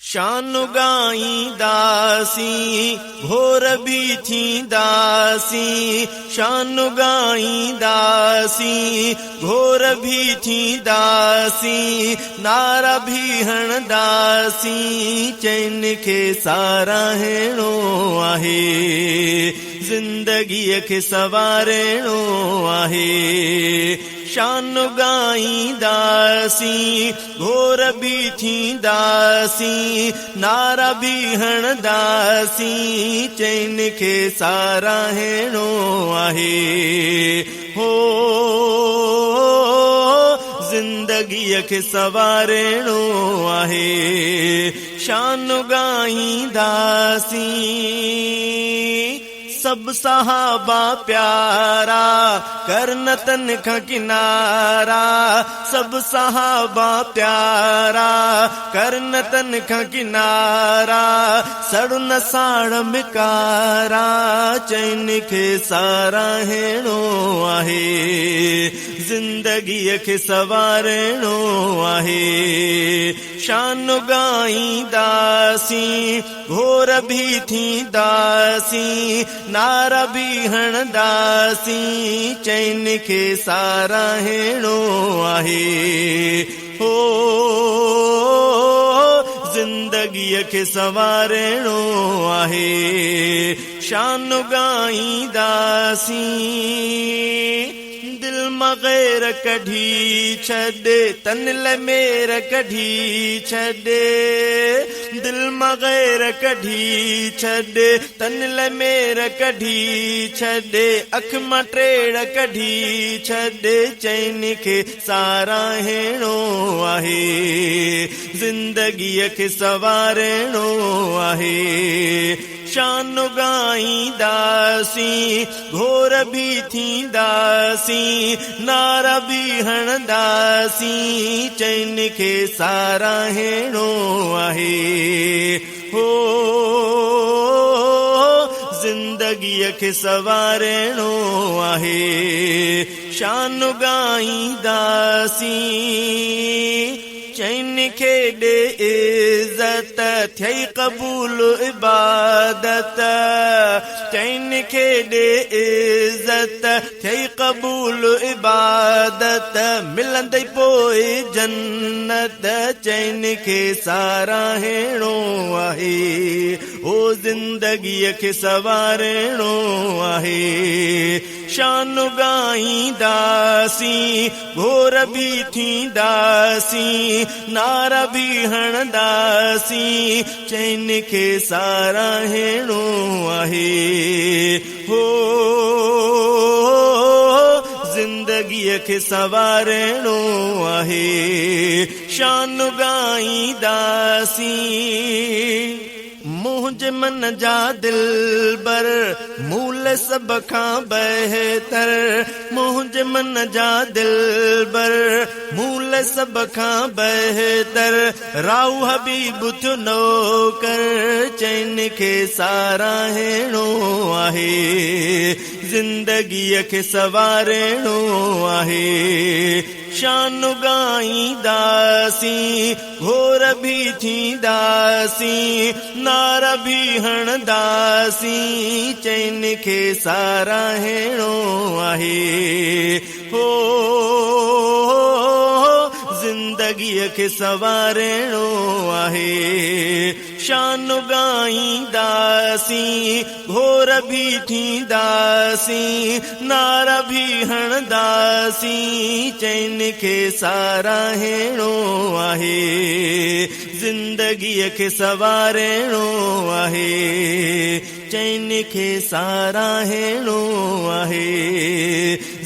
शान गाईंदासी घोर भी थींदासी, शान गाईंदासी घोर भी थींदासी, नारा भी हणदासी, चैन खे साराहिणो आहे, ज़िंदगीअ खे सवारिणो आहे। शान गाईंदासी घोर भी थींदासी, नारा भी हणदासी, चैन खे साराहिणो आहे। हो ज़िंदगीअ खे सवारिणो आहे। शान गाईंदासी सब सहाबा प्यारा करन तन खां किनारा, सब सहाबा प्यारा करन तन खां किनारा, सड़न साड़ मिकारा, चैन खे साराहिणो आहे, ज़िंदगीअ खे सवारिणो आहे। शान गाईंदासी घोर भी थींदासी, नारा भी हणदासी, चैन खे साराहिणो आहे। हो ज़िंदगीअ खे सवारिणो आहे। शान गाईंदासी दिल मां गैर कढी छॾे, तन लाइ मेर कढी छॾे, दिल मां गैर कढी छॾे, तन लाइ मेर कढी छॾे, अख मां टेड़ कढी छॾे, चैन खे साराहिणो आहे, ज़िंदगीअ खे सवारिणो आहे। शान गाईंदासी घोर भी थींदासी, नारा भी हणदासी, चैन खे साराहिणो आहे। हो ज़िंदगीअ खे सवारिणो आहे। शान गाईंदासी चैन खे ॾे इज़त, थियई क़बूल इबादत, चैन खे ॾे इज़त, थियई क़बूल इबादत, मिलंदई पोइ जन्नत, चैन खे साराहिणो आहे, ओ ज़िंदगीअ खे सवारिणो आहे। शान गाईंदासी घोर भी थींदासी, नारा भी हणदासी, चैन खे साराहिणो आहे। हो ज़िंदगीअ खे सवारिणो आहे। शान गाईंदासी मुंहिंजे मन जा दिलबर, मूल सभ खां बहितर, मुंहिंजे मन जा दिलबर, मूल सभ खां बहितर, राउ हबीब थियो नौकर, चैन खे साराहिणो आहे, ज़िंदगीअ खे सवारिणो आहे। शान गाईंदासी घोर भी थींदासी, नारा भी हणदासी, चैन खे साराहिणो आहे। हो ज़िंदगीअ खे सवारिणो आहे। शान गाईंदासी घोर भी थींदासी, नारा भी हणदासी, चैन खे साराहिणो आहे, ज़िंदगीअ खे सवारिणो आहे, चैन खे साराहिणो आहे,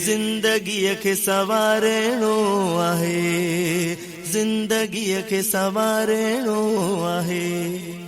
ज़िंदगीअ खे सवारिणो आहे, ज़िंदगीअ खे सवारिणो आहे।